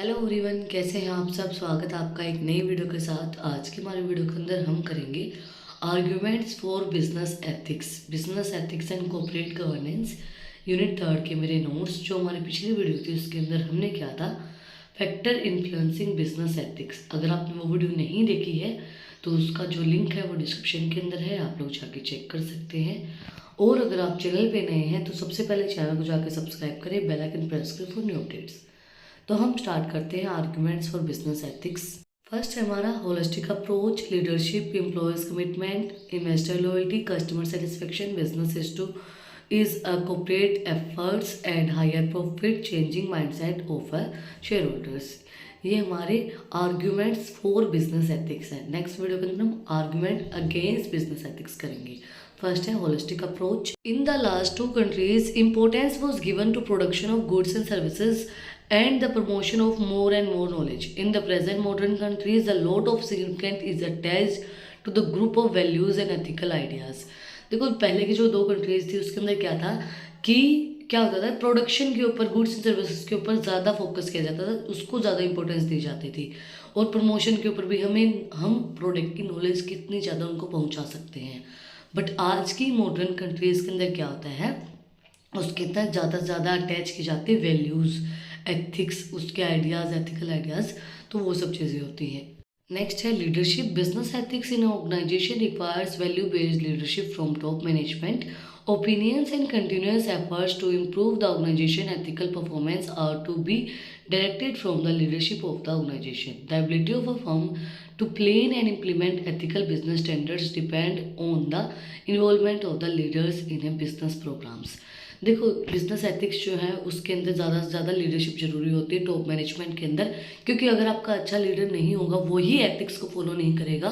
Hello everyone, कैसे हैं आप सब। स्वागत है आपका एक नई वीडियो के साथ। आज की हमारी वीडियो के अंदर हम करेंगे arguments for business ethics and corporate governance unit third के मेरे नोट्स। जो हमारी पिछली वीडियो थी उसके अंदर हमने क्या था, फैक्टर इन्फ्लुएंसिंग बिजनेस एथिक्स। अगर आपने वो वीडियो नहीं देखी है तो उसका जो लिंक है वो डिस्क्रिप्शन के अंदर है, आप लोग जाके चेक कर सकते हैं। और अगर आप चैनल पे नए हैं तो सबसे पहले चैनल को जाके सब्सक्राइब करें, बेल आइकन प्रेस करें फॉर न्यू अपडेट्स। तो हम स्टार्ट करते हैं arguments for business ethics. First है हमारा holistic approach, leadership, employees commitment, investor loyalty, customer satisfaction, business is a corporate efforts and higher profit, changing mindset of a shareholders. ये हमारे arguments for business ethics है। Next video के अंदर हम argument against business ethics करेंगे। First है holistic approach. In the last to countries importance was given to production of goods and services and the promotion of more and more knowledge. In the present modern countries, a lot of significance is attached to the group of values and ethical ideas. देखो पहले की जो दो countries थी उसके अंदर क्या था कि क्या होता था, प्रोडक्शन के ऊपर, गुड्स एंड सर्विसेज के ऊपर ज़्यादा फोकस किया जाता था, उसको ज़्यादा इंपॉर्टेंस दी जाती थी। और प्रमोशन के ऊपर भी हम प्रोडक्ट की नॉलेज कितनी ज़्यादा उनको पहुंचा सकते हैं। बट आज की मॉडर्न कंट्रीज़ के अंदर क्या होता है, उसके अंदर ज़्यादा से ज़्यादा अटैच की जाती है वैल्यूज़, एथिक्स, उसके आइडियाज़, एथिकल आइडियाज़, तो वो सब चीज़ें होती हैं। नेक्स्ट है leadership. Business ethics in organization requires value based leadership from top management, opinions and continuous efforts to improve the organization. Ethical performance are to be directed from the leadership of the organization. The ability of a firm to plan and implement ethical business standards depend on the involvement of the leaders in a business programs. देखो business ethics जो है उसके अंदर ज़्यादा से ज़्यादा leadership जरूरी होती है टॉप मैनेजमेंट के अंदर, क्योंकि अगर आपका अच्छा लीडर नहीं होगा, वही एथिक्स को फॉलो नहीं करेगा,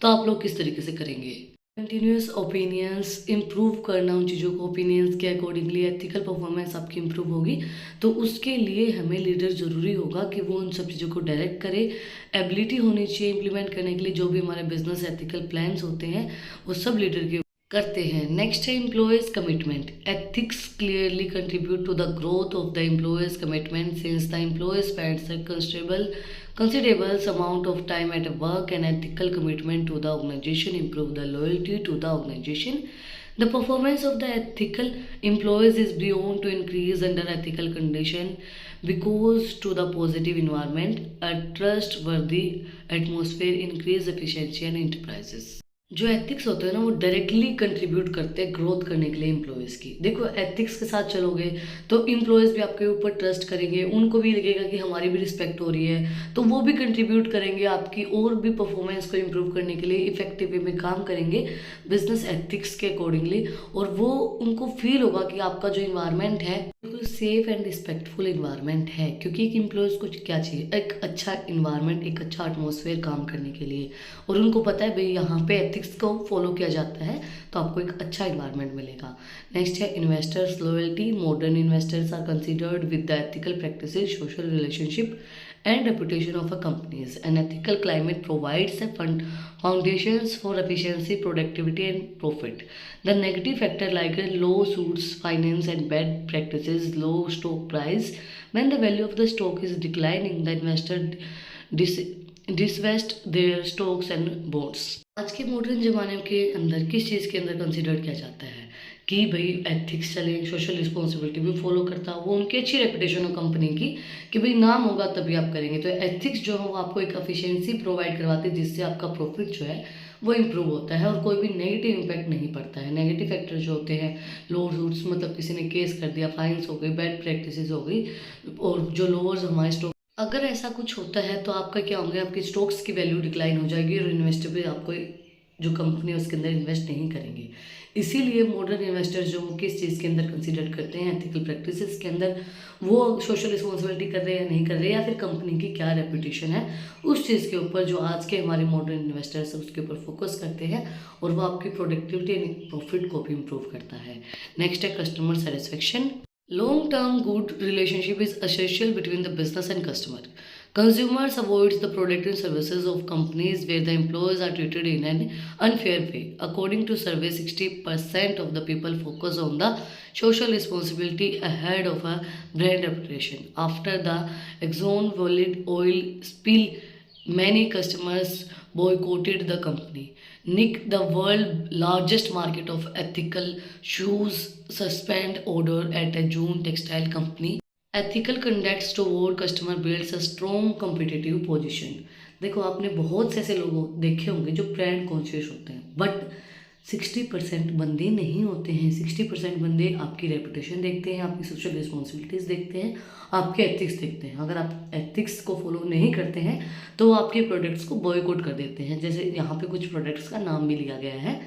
तो आप लोग किस तरीके से करेंगे। कंटिन्यूस ओपिनियंस, इम्प्रूव करना उन चीज़ों को, ओपिनियंस के अकॉर्डिंगली एथिकल परफॉर्मेंस आपकी इम्प्रूव होगी, तो उसके लिए हमें लीडर ज़रूरी होगा कि वो उन सब चीज़ों को डायरेक्ट करे। एबिलिटी होनी चाहिए इम्प्लीमेंट करने के लिए, जो भी हमारे बिजनेस एथिकल प्लान्स होते हैं वो सब लीडर के करते हैं। नेक्स्ट है employees commitment. Ethics clearly contribute to the growth of the employees commitment since the employees spends a considerable amount of time at work, and ethical commitment to the organization improve the loyalty to the organization. The performance of the ethical employees is beyond to increase under ethical condition because to the positive environment, a trustworthy atmosphere, increase efficiency and enterprises. जो ethics होते हैं ना वो directly contribute करते हैं growth करने के लिए एम्प्लॉयज़ की। देखो एथिक्स के साथ चलोगे तो एम्प्लॉयज़ भी आपके ऊपर ट्रस्ट करेंगे, उनको भी लगेगा कि हमारी भी रिस्पेक्ट हो रही है, तो वो भी कंट्रीब्यूट करेंगे आपकी और भी परफॉर्मेंस को इम्प्रूव करने के लिए, इफेक्टिव वे में काम करेंगे बिजनेस एथिक्स के अकॉर्डिंगली। और वो उनको फील होगा कि आपका जो इन्वायरमेंट है बिल्कुल सेफ एंड रिस्पेक्टफुल इन्वायरमेंट है, क्योंकि एक एम्प्लॉयज़ को क्या चाहिए, एक अच्छा इन्वायरमेंट, एक अच्छा एटमॉस्फेयर काम करने के लिए। और उनको पता है भाई यहाँ पे एथिक्स को फॉलो किया जाता है तो आपको एक अच्छा इन्वायरमेंट मिलेगा। नेक्स्ट है investors loyalty. Modern investors are considered with the ethical practices, social relationship and reputation of a companies. An ethical climate provides a foundations for efficiency, productivity and profit. The negative factor like lawsuits, finance and bad practices, low stock price. When the value of the stock is declining, the investor divest their stocks and bonds. आज के modern ज़माने के अंदर किस चीज़ के अंदर consider किया जाता है कि भाई एथिक्स चले, सोशल रिस्पॉन्सिबिलिटी भी फॉलो करता हो, वो उनकी अच्छी रेपुटेशन हो कंपनी की कि भाई नाम होगा तभी आप करेंगे। तो एथिक्स जो है वो आपको एक एफिशिएंसी प्रोवाइड करवाती है जिससे आपका प्रॉफिट जो है वो इम्प्रूव होता है और कोई भी नेगेटिव इम्पैक्ट नहीं पड़ता है। नेगेटिव फैक्टर जो होते हैं, लो सूट्स, मतलब किसी ने केस कर दिया, फाइन्स हो गई, बैड प्रैक्टिसेस हो गई, और जो लोअर्स हमारे स्टॉक, अगर ऐसा कुछ होता है तो आपका क्या होंगे, आपकी स्टॉक्स की वैल्यू डिक्लाइन हो जाएगी और इन्वेस्टर भी आपको जो कंपनी है उसके अंदर इन्वेस्ट नहीं करेंगे। इसीलिए मॉडर्न इन्वेस्टर्स जो किस चीज़ के अंदर कंसीडर करते हैं, एथिकल प्रैक्टिसेस के अंदर, वो सोशल रिस्पॉन्सिबिलिटी कर रहे हैं या नहीं कर रहे हैं, या फिर कंपनी की क्या रेपुटेशन है, उस चीज़ के ऊपर जो आज के हमारे मॉडर्न इन्वेस्टर्स हैं उसके ऊपर फोकस करते हैं, और वो आपकी प्रोडक्टिविटी एंड प्रॉफिट को भी इम्प्रूव करता है। नेक्स्ट है customer satisfaction. Long-term good relationship is essential between the business and customer. Consumers avoid the product and services of companies where the employees are treated in an unfair way. According to survey, 60% of the people focus on the social responsibility ahead of a brand reputation. After the Exxon oil spill, many customers boycotted the company. Nick, the world largest market of ethical shoes, suspend order at a June textile company. Ethical conducts toward customer builds a strong competitive position. देखो, आपने बहुत से ऐसे लोग देखे होंगे जो brand conscious होते हैं, बट 60% बंदे नहीं होते हैं। 60% बंदे आपकी रेपुटेशन देखते हैं, आपकी सोशल रिस्पॉन्सिबिलिटीज़ देखते हैं, आपके एथिक्स देखते हैं। अगर आप एथिक्स को फॉलो नहीं करते हैं तो वो आपके प्रोडक्ट्स को बॉयकॉट कर देते हैं। जैसे यहाँ पे कुछ प्रोडक्ट्स का नाम भी लिया गया है,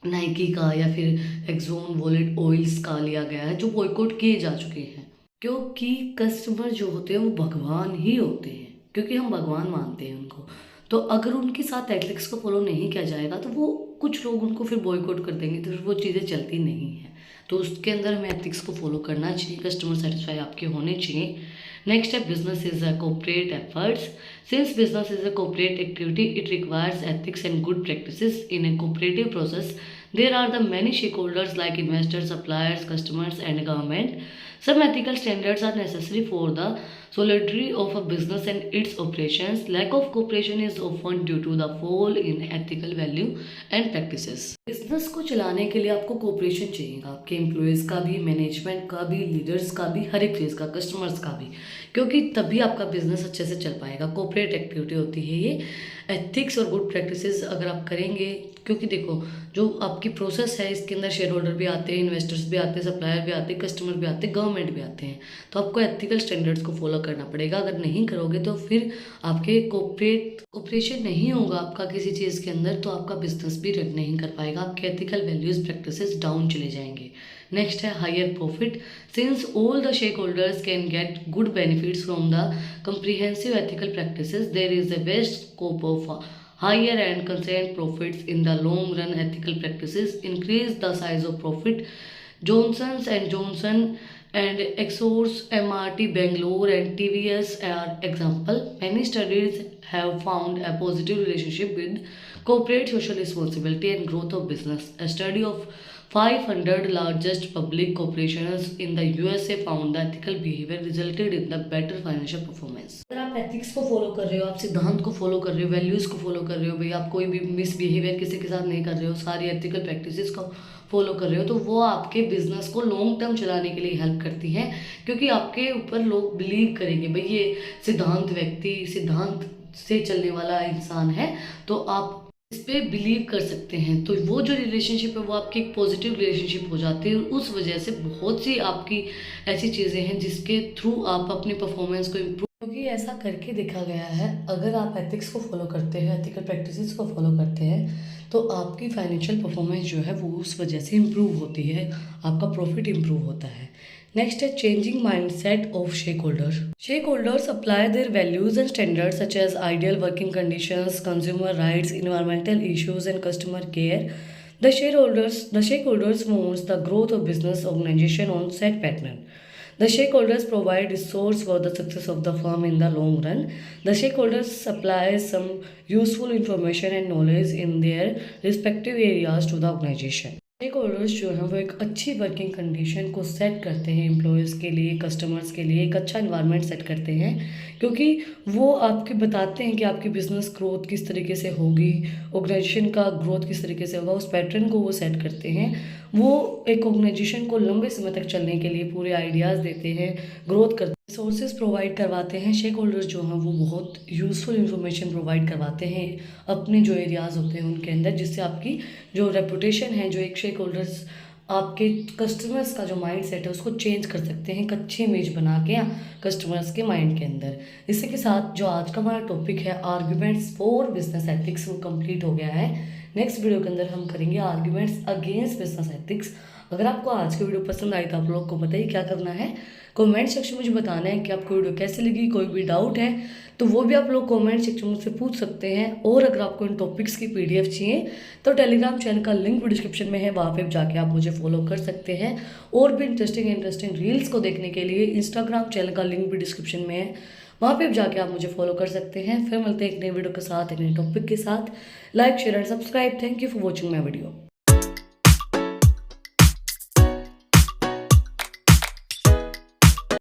नाइकी का या फिर एक्सोन वॉलेट ऑयल्स का लिया गया है, जो बॉयकॉट किए जा चुके हैं। क्योंकि कस्टमर जो होते हैं वो भगवान ही होते हैं, क्योंकि हम भगवान मानते हैं उनको। तो अगर उनके साथ एथिक्स को फॉलो नहीं किया जाएगा तो वो कुछ लोग उनको फिर बॉयकॉट कर देंगे, तो फिर वो चीज़ें चलती नहीं हैं। तो उसके अंदर हमें एथिक्स को फॉलो करना चाहिए, कस्टमर सेटिस्फाई आपके होने चाहिए। नेक्स्ट है business is a cooperate efforts. Since business is a cooperate activity, it requires ethics and good practices in a cooperative process. There are the many stakeholders like investors, suppliers, customers, and government. Some ethical standards are necessary for the solidity of a business and its operations. Lack of cooperation is often due to the fall in ethical value and practices. Business को चलाने के लिए आपको cooperation चाहिए, आपके employees का भी, management का भी, लीडर्स का भी, हर एक चीज़ का, कस्टमर्स का भी, क्योंकि तभी आपका बिजनेस अच्छे से चल पाएगा। कोऑपरेट एक्टिविटी होती है ये। एथिक्स और गुड प्रैक्टिसेस अगर आप करेंगे, क्योंकि देखो जो आपकी प्रोसेस है इसके अंदर शेयर होल्डर भी आते हैं, इन्वेस्टर्स भी आते हैं, सप्लायर भी आते हैं, कस्टमर भी आते हैं, गवर्नमेंट भी आते हैं। तो आपको एथिकल स्टैंडर्ड्स को फॉलो करना पड़ेगा। अगर नहीं करोगे तो फिर आपके कोऑपरेशन नहीं होगा आपका किसी चीज़ के अंदर, तो आपका बिजनेस भी रन नहीं कर पाएगा, आपके एथिकल वैल्यूज़ प्रैक्टिसेस डाउन चले जाएंगे। नेक्स्ट है higher profit. Since all the shareholders can get good benefits from the comprehensive ethical practices, there is a best scope of higher and consistent profits in the long run. Ethical practices increase the size of profit. Johnson and Johnson and Exors, MRT Bangalore and TVS are example. Many studies have found a positive relationship with corporate social responsibility and growth of business. A study of 500 largest public corporations in the USA found that ethical behavior resulted in the better financial performance. अगर आप ethics को follow कर रहे हो, आप सिद्धांत को follow कर रहे हो, वैल्यूज़ को फॉलो कर रहे हो, भाई आप कोई भी मिसबिहेवियर किसी के साथ नहीं कर रहे हो, सारी एथिकल प्रैक्टिसेस को फॉलो कर रहे हो, तो वो आपके बिजनेस को लॉन्ग टर्म चलाने के लिए हेल्प करती हैं, क्योंकि आपके ऊपर लोग बिलीव करेंगे भाई ये सिद्धांत व्यक्ति, सिद्धांत से चलने वाला इंसान है, तो आप इस पर बिलीव कर सकते हैं। तो वो जो रिलेशनशिप है वो आपकी एक पॉजिटिव रिलेशनशिप हो जाती है, और उस वजह से बहुत सी आपकी ऐसी चीज़ें हैं जिसके थ्रू आप अपनी परफॉर्मेंस को इम्प्रूव, क्योंकि ऐसा करके देखा गया है अगर आप एथिक्स को फॉलो करते हैं, एथिकल प्रैक्टिसेस को फॉलो करते हैं, तो आपकी फाइनेंशियल परफॉर्मेंस जो है वो उस वजह से इम्प्रूव होती है, आपका प्रॉफिट इम्प्रूव होता है। नेक्स्ट है changing mindset of stakeholder. Stakeholders apply their values and standards such as ideal working conditions, consumer rights, environmental issues and customer care. The stakeholders wants the growth of business organization on set pattern. The stakeholders provide resource for the success of the firm in the long run. The stakeholders supply some useful information and knowledge in their respective areas to the organization. Stakeholders जो हैं वो एक अच्छी working condition को set करते हैं employees के लिए, कस्टमर्स के लिए एक अच्छा इन्वायरमेंट सेट करते हैं, क्योंकि वो आपके बताते हैं कि आपकी बिज़नेस ग्रोथ किस तरीके से होगी, ऑर्गेनाइजेशन का ग्रोथ किस तरीके से होगा, उस पैटर्न को वो सेट करते हैं। वो एक ऑर्गेनाइजेशन को लंबे समय तक चलने के लिए पूरे आइडियाज़ देते हैं, ग्रोथ करते हैं, रिसोर्सेज प्रोवाइड करवाते हैं। शेक होल्डर्स जो हैं वो बहुत यूज़फुल इन्फॉर्मेशन प्रोवाइड करवाते हैं अपने जो एरियाज़ होते हैं उनके अंदर, जिससे आपकी जो रेपुटेशन है, जो एक शेक होल्डर्स आपके कस्टमर्स का जो माइंड सेट है उसको चेंज कर सकते हैं, एक अच्छी इमेज बना के कस्टमर्स के माइंड के अंदर। इसी के साथ जो आज का हमारा टॉपिक है आर्ग्यूमेंट्स फॉर बिजनेस एथिक्स, वो कंप्लीट हो गया है। नेक्स्ट वीडियो के अंदर हम करेंगे आर्ग्यूमेंट्स अगेंस्ट बिजनेस एथिक्स। अगर आपको आज की वीडियो पसंद आई तो आप लोग को बताइए क्या करना है, कमेंट सेक्शन में मुझे बताना है कि आपको वीडियो कैसे लगी। कोई भी डाउट है तो वो भी आप लोग कमेंट सेक्शन में मुझसे पूछ सकते हैं। और अगर आपको इन टॉपिक्स की PDF चाहिए तो टेलीग्राम चैनल का लिंक भी डिस्क्रिप्शन में है, वहाँ पे जाके आप मुझे फॉलो कर सकते हैं। और भी इंटरेस्टिंग रील्स को देखने के लिए इंस्टाग्राम चैनल का लिंक भी डिस्क्रिप्शन में है, वहाँ पे जाके आप मुझे फॉलो कर सकते हैं। फिर मिलते हैं एक नई वीडियो के साथ, एक नए टॉपिक के साथ। Like share and subscribe. Thank you for watching my video.